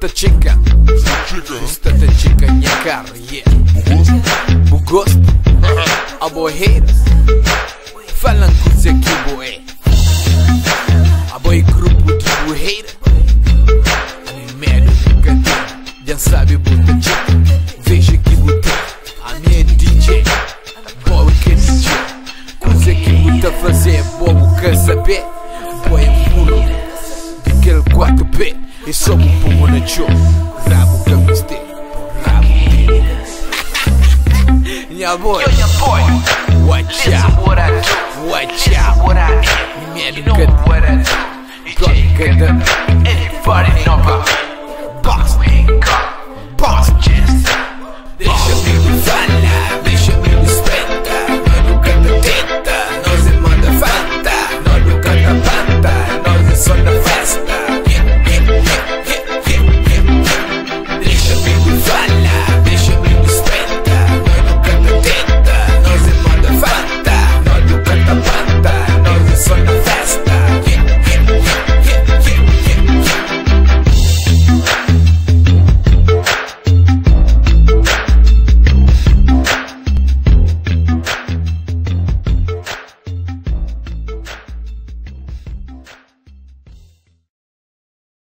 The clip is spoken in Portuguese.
Busta chica, minha cara, yeah. O gosto, a boy haters falam que isso aqui boé. A boy grupo de boy hater, a minha merda brincadeira. Já sabe busta chica, veja que botei. A minha DJ, boy que DJ. Coisa que buta fazer, bobo quer saber. Boy é pulo, daquele 4P. E só um pouco na show, rabo que mistei, rabo dele. Minha boy, watch out, watch out. Minha educadora, God, anybody know